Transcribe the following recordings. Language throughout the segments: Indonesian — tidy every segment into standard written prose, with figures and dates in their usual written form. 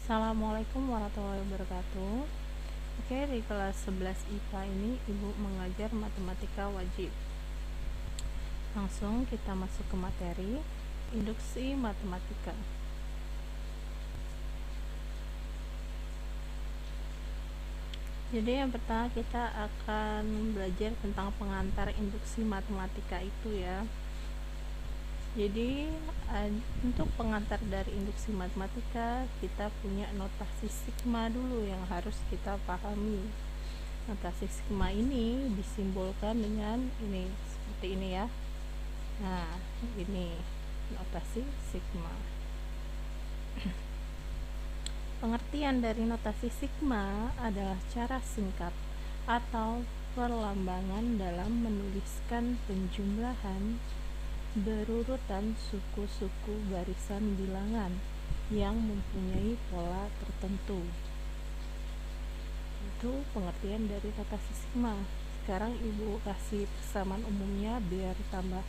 Assalamualaikum warahmatullahi wabarakatuh. Oke, di kelas 11 IPA ini Ibu mengajar matematika wajib. Langsung kita masuk ke materi induksi matematika. Jadi yang pertama kita akan belajar tentang pengantar induksi matematika itu ya. Jadi untuk pengantar dari induksi matematika kita punya notasi sigma dulu yang harus kita pahami. Notasi sigma ini disimbolkan dengan ini, seperti ini ya. Nah, ini notasi sigma. Pengertian dari notasi sigma adalah cara singkat atau perlambangan dalam menuliskan penjumlahan berurutan suku-suku barisan bilangan yang mempunyai pola tertentu. Itu pengertian dari notasi sigma. Sekarang Ibu kasih persamaan umumnya biar tambah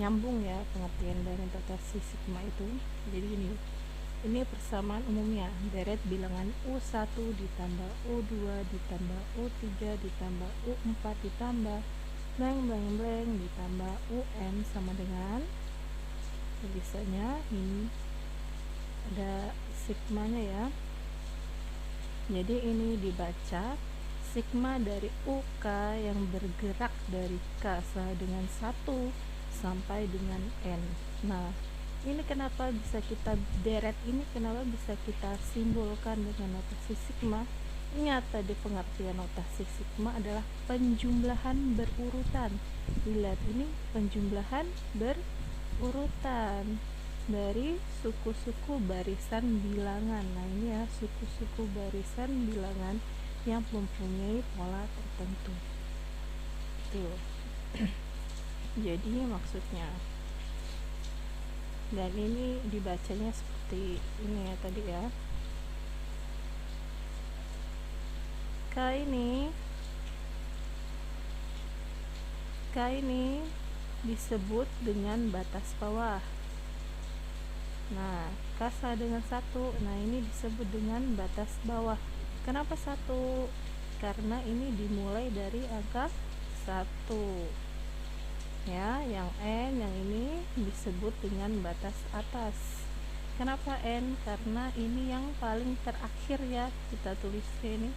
nyambung ya pengertian dari notasi sigma itu. Jadi ini persamaan umumnya, deret bilangan U1 ditambah U2 ditambah U3 ditambah U4 ditambah blank ditambah UN sama dengan tulisannya ini ada sigmanya ya. Jadi ini dibaca sigma dari UK yang bergerak dari K sama dengan 1 sampai dengan N. Nah, ini kenapa bisa kita deret ini, kenapa bisa kita simbolkan dengan notasi sigma? Ingat tadi pengertian notasi sigma adalah penjumlahan berurutan. Dilihat ini penjumlahan berurutan dari suku-suku barisan bilangan. Nah ini ya suku-suku barisan bilangan yang mempunyai pola tertentu. Tuh. Jadi maksudnya. Dan ini dibacanya seperti ini ya tadi ya. K ini disebut dengan batas bawah. Nah, K sama dengan 1. Nah, ini disebut dengan batas bawah. Kenapa 1? Karena ini dimulai dari angka 1. Ya, yang N yang ini disebut dengan batas atas. Kenapa N? Karena ini yang paling terakhir ya, kita tulis ini.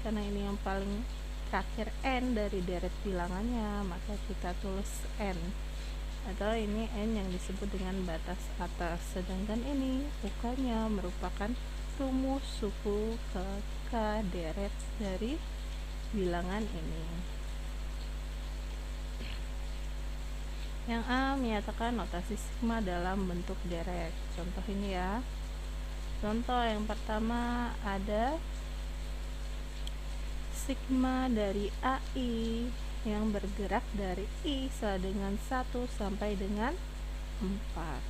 Karena ini yang paling terakhir N dari deret bilangannya, maka kita tulis N. Atau ini N yang disebut dengan batas atas. Sedangkan ini UK-nya merupakan rumus suku ke K deret dari bilangan ini. Yang A menyatakan notasi sigma dalam bentuk deret. Contoh ini ya. Contoh yang pertama ada sigma dari AI yang bergerak dari I sama dengan 1 sampai dengan 4.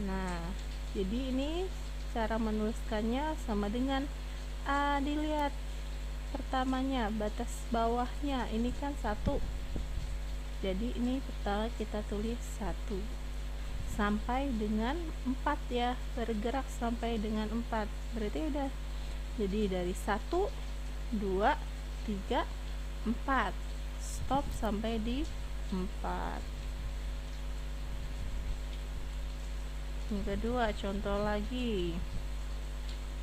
Nah, jadi ini cara menuliskannya sama dengan A. Dilihat pertamanya batas bawahnya ini kan 1. Jadi ini pertama kita tulis 1 sampai dengan 4 ya, bergerak sampai dengan 4. Berarti udah. Jadi dari 1 2, 3, 4 stop sampai di 4. Yang kedua contoh lagi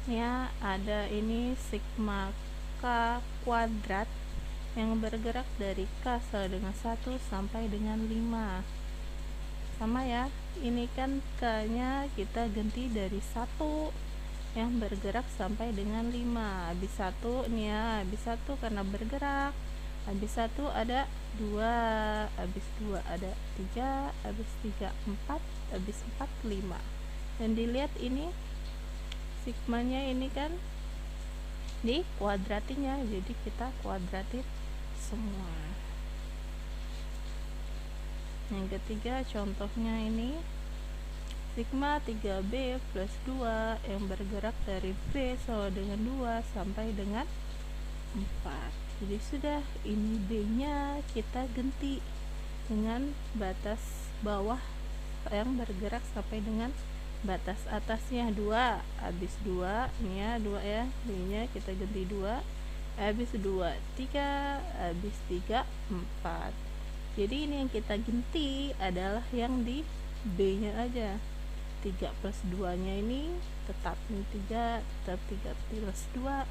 ya, ada ini sigma K kuadrat yang bergerak dari K sama dengan 1 sampai dengan 5. Sama ya, ini kan K nya kita ganti dari 1 yang bergerak sampai dengan 5. Habis 1 nih ya, habis 1 karena bergerak, habis 1 ada 2, habis 2 ada 3, habis 3 4, habis 4 5. Dan dilihat ini sigmanya ini kan di kuadratinya, jadi kita kuadratin semua. Yang ketiga contohnya ini sigma 3B plus 2 yang bergerak dari B sama dengan 2 sampai dengan 4. Jadi sudah, ini B nya kita ganti dengan batas bawah yang bergerak sampai dengan batas atasnya 2, habis 2 ini ya, 2 ya, B nya kita ganti 2, habis 2 3, habis 3 4. Jadi ini yang kita ganti adalah yang di B nya aja. 3 plus 2 nya ini tetap ini 3, tetap 3 plus 2,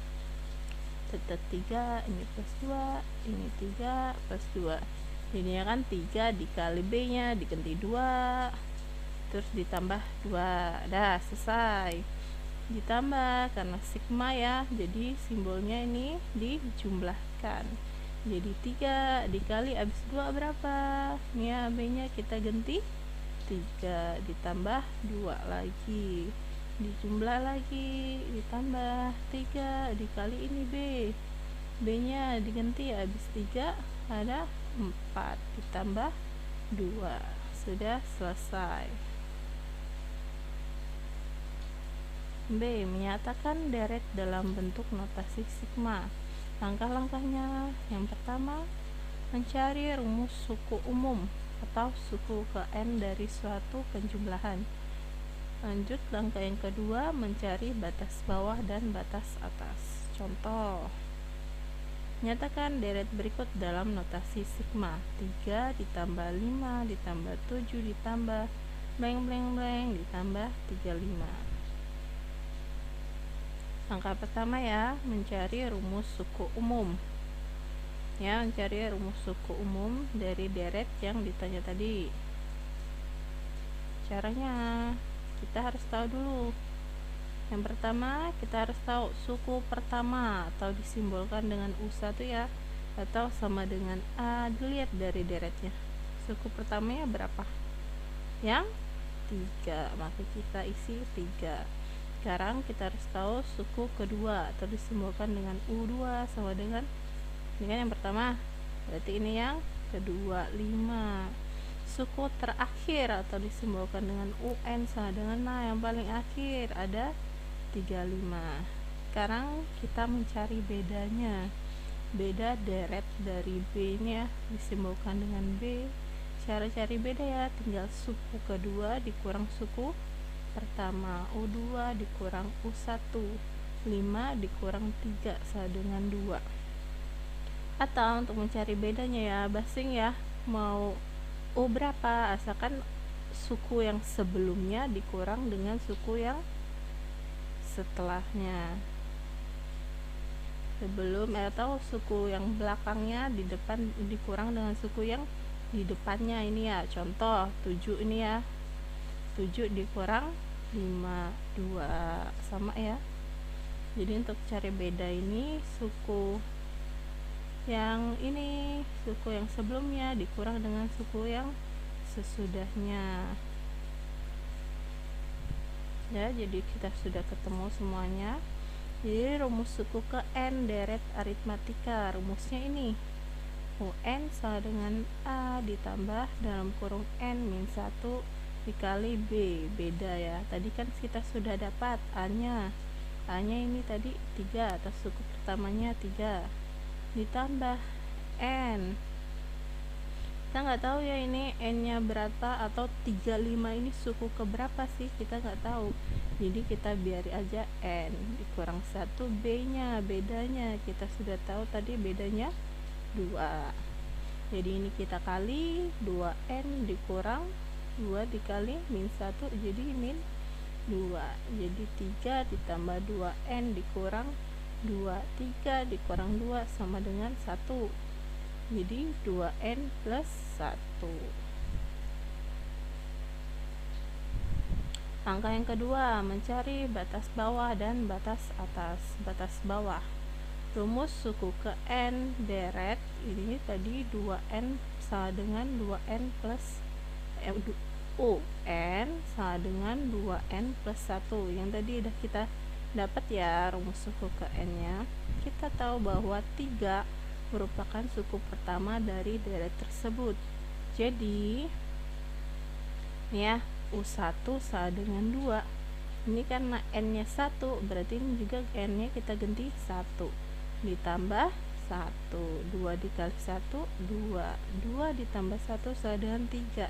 tetap 3, ini plus 2, ini 3 plus 2. Jadinya kan 3 dikali B nya diganti 2, terus ditambah 2, dah selesai. Ditambah karena sigma ya, jadi simbolnya ini dijumlahkan. Jadi 3 dikali habis 2 berapa? Ini ya, B nya kita ganti 3 ditambah 2 lagi, dijumlah lagi, ditambah 3 dikali ini B nya diganti habis 3 ada 4 ditambah 2, sudah selesai. B. Menyatakan deret dalam bentuk notasi sigma. Langkah-langkahnya, yang pertama, mencari rumus suku umum atau suku ke N dari suatu penjumlahan. Lanjut, langkah yang kedua, mencari batas bawah dan batas atas. Contoh, nyatakan deret berikut dalam notasi sigma. 3 ditambah 5 ditambah 7 ditambah blank blank blank ditambah 35. Langkah pertama ya, mencari rumus suku umum. Ya, mencari rumus suku umum dari deret yang ditanya tadi. Caranya, kita harus tahu dulu. Yang pertama, kita harus tahu suku pertama atau disimbolkan dengan U1 ya, atau sama dengan A. Dilihat dari deretnya. Suku pertamanya berapa? Yang 3, maka kita isi 3. Sekarang kita harus tahu suku kedua atau disimbolkan dengan U2 sama dengan ini kan yang pertama, berarti ini yang kedua 5. Suku terakhir atau disimbolkan dengan UN sama dengan yang paling akhir ada 35. Sekarang kita mencari bedanya, beda deret dari B nya disimbolkan dengan B. Cara cari beda ya, tinggal suku kedua dikurang suku pertama, U2 dikurang U1, 5 dikurang 3 sama dengan 2. Atau untuk mencari bedanya ya, basing ya, mau U berapa, asalkan suku yang sebelumnya dikurang dengan suku yang setelahnya. Sebelum atau suku yang belakangnya di depan dikurang dengan suku yang di depannya. Ini ya, contoh 7 ini ya, 7 dikurang 5, 2 sama ya. Jadi untuk cari beda ini, suku yang ini, suku yang sebelumnya dikurang dengan suku yang sesudahnya ya. Jadi kita sudah ketemu semuanya. Jadi rumus suku ke N deret aritmatika, rumusnya ini UN sama dengan A ditambah dalam kurung N min 1 dikali B. Beda ya, tadi kan kita sudah dapat A nya ini tadi 3 atau suku pertamanya 3 ditambah N. Kita nggak tahu ya ini N nya berapa, atau 35 ini suku keberapa sih, kita nggak tahu. Jadi kita biar aja N dikurang 1 B nya, bedanya kita sudah tahu tadi bedanya 2. Jadi ini kita kali 2N dikurang 2 dikali min 1 jadi min 2. Jadi 3 ditambah 2N dikurang 2, 3 dikurang 2 sama dengan 1. Jadi 2N plus 1. Angka yang kedua, mencari batas bawah dan batas atas. Batas bawah, rumus suku ke N deret ini tadi 2N sama dengan 2N plus UN sama dengan 2N plus 1. Yang tadi udah kita dapat ya rumus suku ke N nya. Kita tahu bahwa 3 merupakan suku pertama dari deret tersebut. Jadi ini ya, U1 sama dengan 2. Ini karena N nya 1, berarti ini juga N nya kita ganti 1 ditambah 1, 2 dikali 1 2, 2 ditambah 1 sama dengan 3,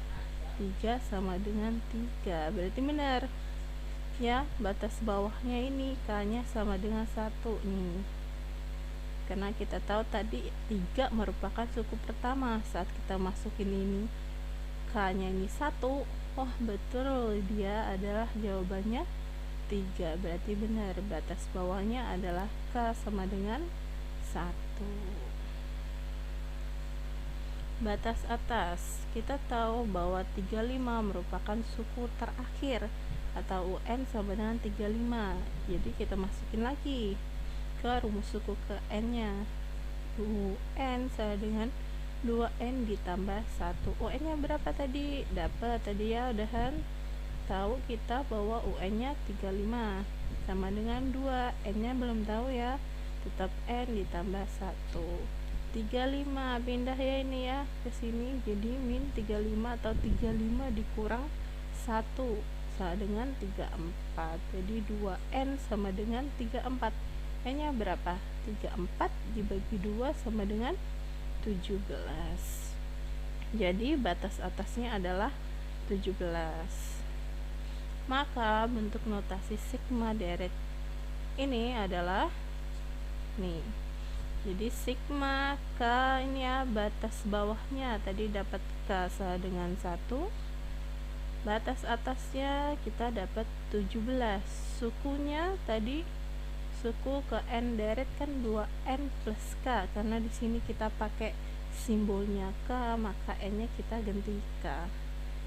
3 sama dengan 3, berarti benar ya batas bawahnya ini K-nya sama dengan 1 nih, karena kita tahu tadi 3 merupakan suku pertama. Saat kita masukin ini K-nya ini 1, oh betul, dia adalah jawabannya 3, berarti benar, batas bawahnya adalah K sama dengan 1. Batas atas, kita tahu bahwa 35 merupakan suku terakhir atau UN sama dengan 35. Jadi kita masukin lagi ke rumus suku ke N-nya. UN sama dengan 2N ditambah 1. UN-nya berapa tadi? Dapat tadi ya, udahan. Tahu kita bahwa UN-nya 35 sama dengan 2. N-nya belum tahu ya. Tetap N ditambah 1. 35 pindah ya ini ya ke sini, jadi min 35 atau 35 dikurang 1 sama dengan 34. Jadi 2N sama dengan 34. N-nya berapa? 34 dibagi 2 sama dengan 17. Jadi batas atasnya adalah 17. Maka bentuk notasi sigma deret ini adalah nih. Jadi sigma K ini ya, batas bawahnya tadi dapat K sama dengan 1. Batas atasnya kita dapat 17. Sukunya tadi suku ke N deret kan 2N plus K, karena di sini kita pakai simbolnya K, maka N-nya kita ganti K.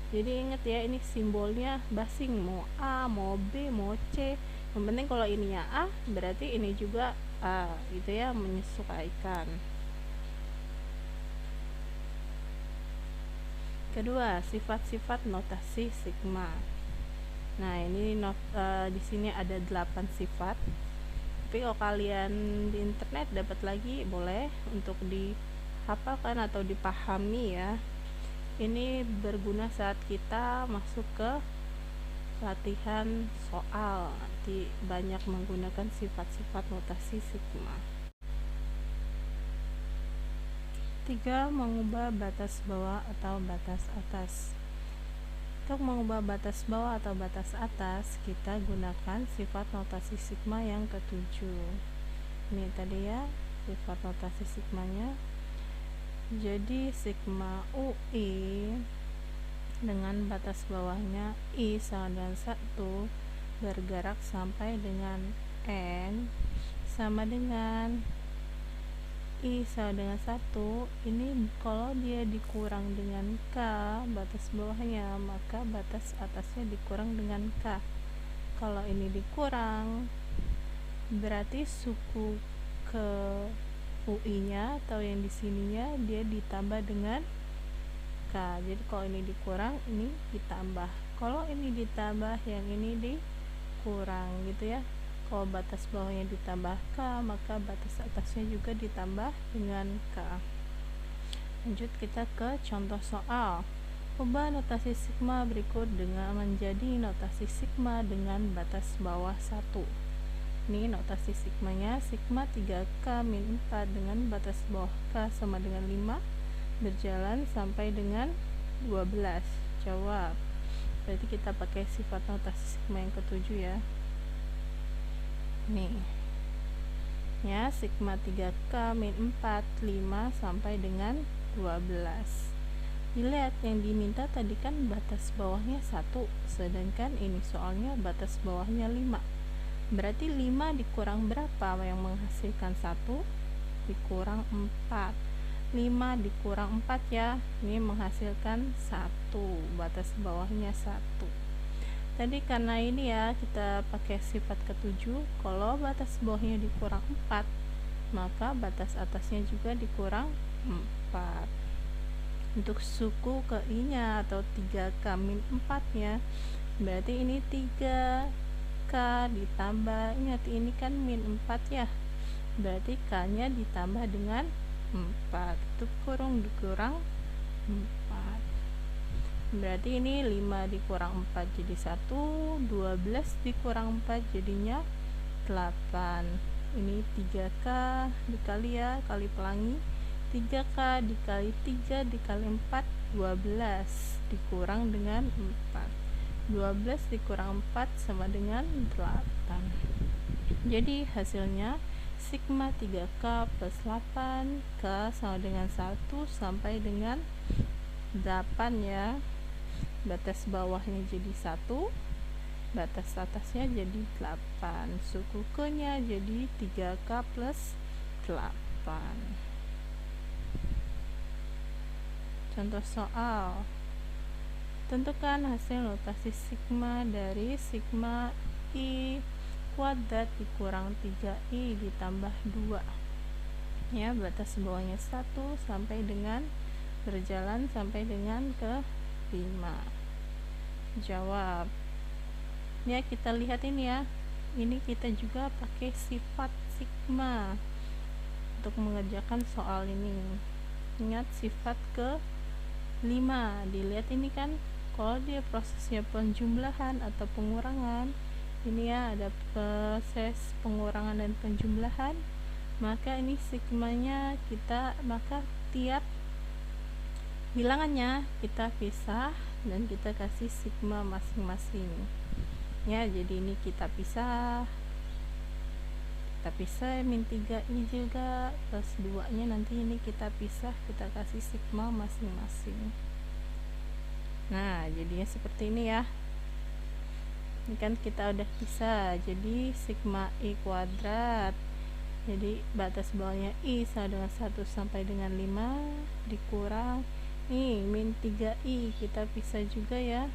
Jadi ingat ya, ini simbolnya basing, mau A, mau B, mau C. Yang penting kalau ininya A, berarti ini juga A, gitu ya, menyesuaikan. Kedua, sifat-sifat notasi sigma. Nah, ini di sini ada 8 sifat. Tapi kalau kalian di internet dapat lagi, boleh untuk dihafalkan atau dipahami ya. Ini berguna saat kita masuk ke latihan soal, nanti banyak menggunakan sifat-sifat notasi sigma. 3. Mengubah batas bawah atau batas atas. Untuk mengubah batas bawah atau batas atas, kita gunakan sifat notasi sigma yang ketujuh. Ini tadi ya sifat notasi sigmanya. Jadi sigma UI dengan batas bawahnya I sama dengan 1 bergerak sampai dengan N sama dengan I sama dengan 1. Ini kalau dia dikurang dengan K batas bawahnya, maka batas atasnya dikurang dengan K. Kalau ini dikurang, berarti suku ke UI nya atau yang di sininya dia ditambah dengan K. Jadi kalau ini dikurang, ini ditambah. Kalau ini ditambah, yang ini dikurang gitu ya. Kalau batas bawahnya ditambah K, maka batas atasnya juga ditambah dengan K. Lanjut kita ke contoh soal. Ubah notasi sigma berikut dengan menjadi notasi sigma dengan batas bawah 1. Ini notasi sigmanya, sigma 3K min 4 dengan batas bawah K sama dengan 5 berjalan sampai dengan 12. Jawab. Berarti kita pakai sifat notasi sigma yang ketujuh ya. Nih ya, sigma 3K min 4 5 sampai dengan 12. Dilihat yang diminta tadi kan batas bawahnya 1, sedangkan ini soalnya batas bawahnya 5. Berarti 5 dikurang berapa yang menghasilkan 1? Dikurang 4. 5 dikurang 4 ya, ini menghasilkan 1, batas bawahnya 1. Tadi karena ini ya kita pakai sifat ketujuh, kalau batas bawahnya dikurang 4, maka batas atasnya juga dikurang 4. Untuk suku ke I nya atau 3K min 4 nya, berarti ini 3K ditambah, ingat ini kan min 4 ya, berarti K nya ditambah dengan 4, itu dikurang 4. Berarti ini 5 dikurang 4 jadi 1, 12 dikurang 4 jadinya 8. Ini 3K dikali ya, kali pelangi, 3K dikali 3 dikali 4, 12 dikurang dengan 4. 12 dikurang 4 sama dengan 8. Jadi hasilnya sigma 3K plus 8K sama dengan 1 sampai dengan 8 ya. Batas bawahnya jadi 1, batas atasnya jadi 8. Suku K-nya jadi 3K plus 8. Contoh soal. Tentukan hasil notasi sigma dari sigma I kuadrat dikurang 3I ditambah 2. Ya, batas bawahnya 1 sampai dengan berjalan sampai dengan ke 5. Jawab. Ya, kita lihat ini ya. Ini kita juga pakai sifat sigma untuk mengerjakan soal ini. Ingat sifat ke 5. Dilihat ini kan, kalau dia prosesnya penjumlahan atau pengurangan, ini ya ada proses pengurangan dan penjumlahan, maka ini sigmanya maka tiap bilangannya kita pisah dan kita kasih sigma masing-masing ya. Jadi ini kita pisah min 3i juga plus 2 nya nanti ini kita pisah, kita kasih sigma masing-masing. Nah, jadinya seperti ini ya. Ini kan kita udah pisah, jadi sigma I kuadrat, jadi batas bawahnya I sama dengan 1 sampai dengan 5 dikurang nih min 3i, kita pisah juga ya.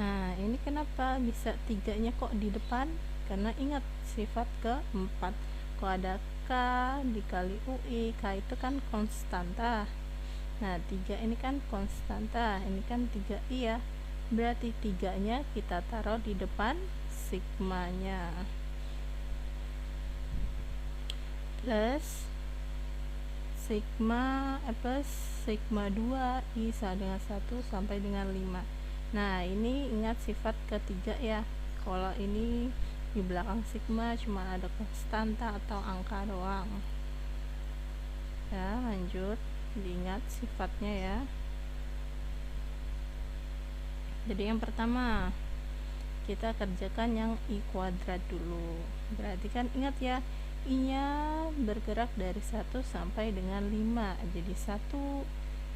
Nah, ini kenapa bisa 3 nya kok di depan? Karena ingat sifat ke-4, kalau ada K dikali UI, K itu kan konstanta. Nah, 3 ini kan konstanta, ini kan 3i ya, berarti 3 nya kita taruh di depan sigmanya, plus sigma 2i sama dengan 1 sampai dengan 5. Nah, ini ingat sifat ketiga ya. Kalau ini di belakang sigma cuma ada konstanta atau angka doang. Ya, lanjut. Diingat sifatnya ya. Jadi yang pertama, kita kerjakan yang I kuadrat dulu. Berarti kan ingat ya, I-nya bergerak dari 1 sampai dengan 5. Jadi 1,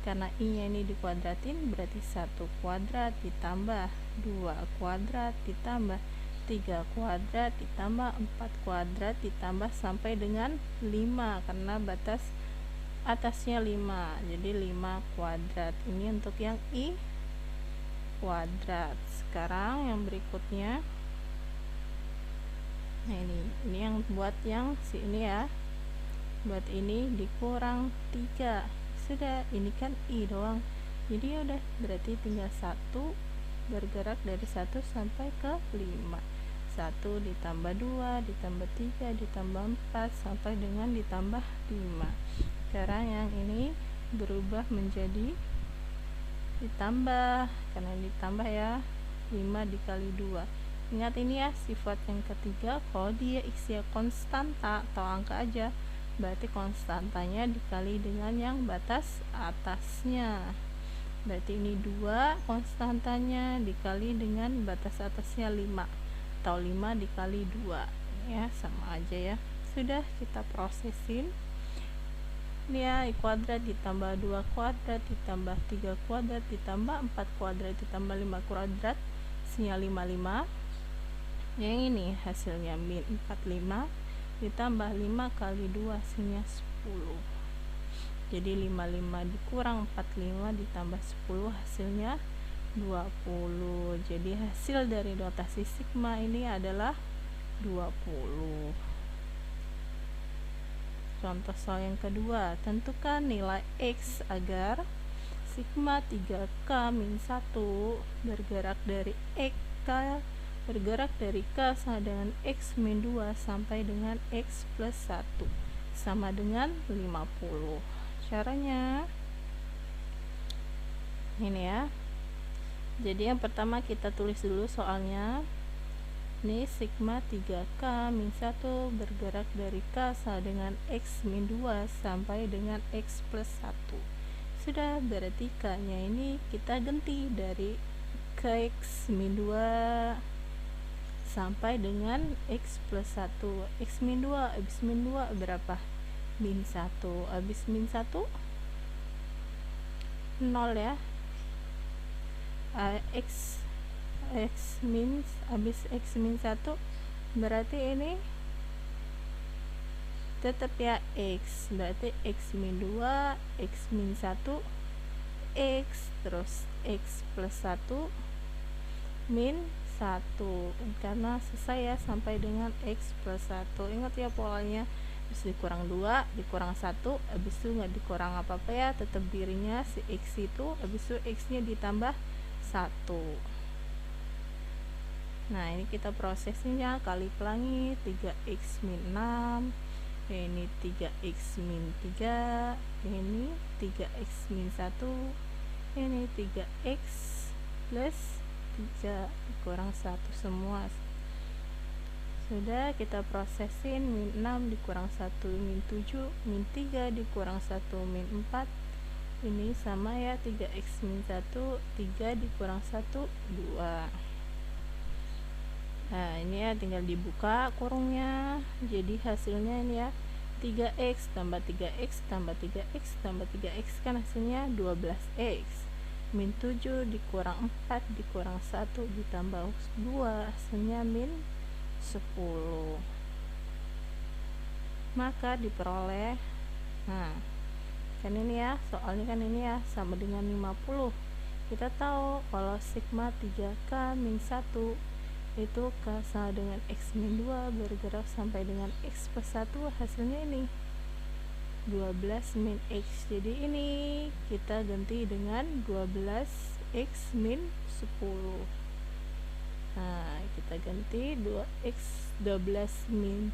karena I-nya ini dikuadratin, berarti 1 kuadrat ditambah 2 kuadrat ditambah 3 kuadrat ditambah 4 kuadrat ditambah sampai dengan 5, karena batas atasnya 5. Jadi 5 kuadrat. Ini untuk yang I kuadrat. Sekarang yang berikutnya, nah ini yang buat yang si ini ya, buat ini dikurang 3. Sudah, ini kan I doang, jadi udah, berarti tinggal 1 bergerak dari 1 sampai ke 5. 1 ditambah 2 ditambah 3 ditambah 4 sampai dengan ditambah 5. Sekarang yang ini berubah menjadi ditambah, karena ditambah ya, 5 dikali 2. Ingat ini ya, sifat yang ketiga, kalau dia X ya konstanta atau angka aja, berarti konstantanya dikali dengan yang batas atasnya. Berarti ini 2 konstantanya dikali dengan batas atasnya 5, atau 5 dikali 2 ya, sama aja ya. Sudah, kita prosesin. Ini ya, I kuadrat ditambah 2 kuadrat ditambah 3 kuadrat ditambah 4 kuadrat ditambah 5 kuadrat, hasilnya 55. Yang ini hasilnya min 45 ditambah 5 kali 2 hasilnya 10. Jadi 55 dikurang 45 ditambah 10 hasilnya 20. Jadi hasil dari notasi sigma ini adalah 20. Contoh soal yang kedua, tentukan nilai X agar sigma 3K min 1 bergerak dari K sama dengan X min 2 sampai dengan X plus 1 sama dengan 50. Caranya ini ya. Jadi yang pertama kita tulis dulu soalnya. Ini sigma 3K min 1 bergerak dari K sama dengan X min 2 sampai dengan X plus 1. Sudah, berarti K nya ini kita ganti dari K X min 2 sampai dengan X plus 1. X min 2, habis min 2 berapa? Min 1. Habis min 1 0 ya. X min, habis X min 1 berarti ini tetap ya X, berarti X min 2, X min 1, X, terus X plus 1 min 1, karena selesai ya sampai dengan X plus 1. Ingat ya polanya, habis dikurang 2 dikurang 1, habis itu nggak dikurang apa-apa ya, tetap dirinya si X itu, habis itu X nya ditambah 1. Nah ini kita prosesnya kali pelangi 3X min 6, ini 3X min 3, ini 3X min 1, ini 3X plus 3 kurang 1 semua. Sudah kita prosesin, min 6 dikurang 1 min 7, min 3 dikurang 1 min 4, ini sama ya 3X min 1, 3 dikurang 1 2. Nah ini ya tinggal dibuka kurungnya, jadi hasilnya ini ya 3X tambah 3X tambah 3X tambah 3X, kan hasilnya 12X. Min 7 dikurang 4 dikurang 1 ditambah 2, hasilnya min 10. Maka diperoleh, nah kan ini ya, soalnya kan ini ya sama dengan 50. Kita tahu kalau sigma 3K min 1 itu K sama dengan X min 2 bergerak sampai dengan X plus 1, hasilnya ini 12 min X. Jadi ini kita ganti dengan 12X min 10. Nah kita ganti 12X min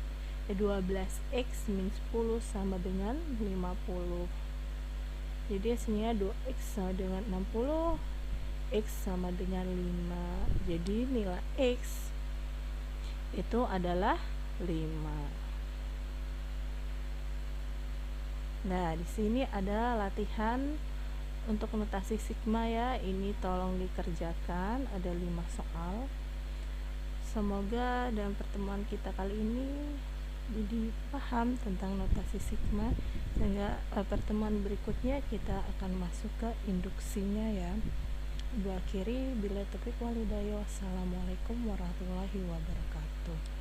10 sama dengan 50. Jadi hasilnya 2X sama dengan 60, X sama dengan 5. Jadi nilai X itu adalah 5. Nah, di sini ada latihan untuk notasi sigma ya. Ini tolong dikerjakan, ada 5 soal. Semoga dalam pertemuan kita kali ini jadi paham tentang notasi sigma, sehingga pertemuan berikutnya kita akan masuk ke induksinya ya. Gua akhiri, bila taufiq wal hidayah. Wassalamualaikum warahmatullahi wabarakatuh.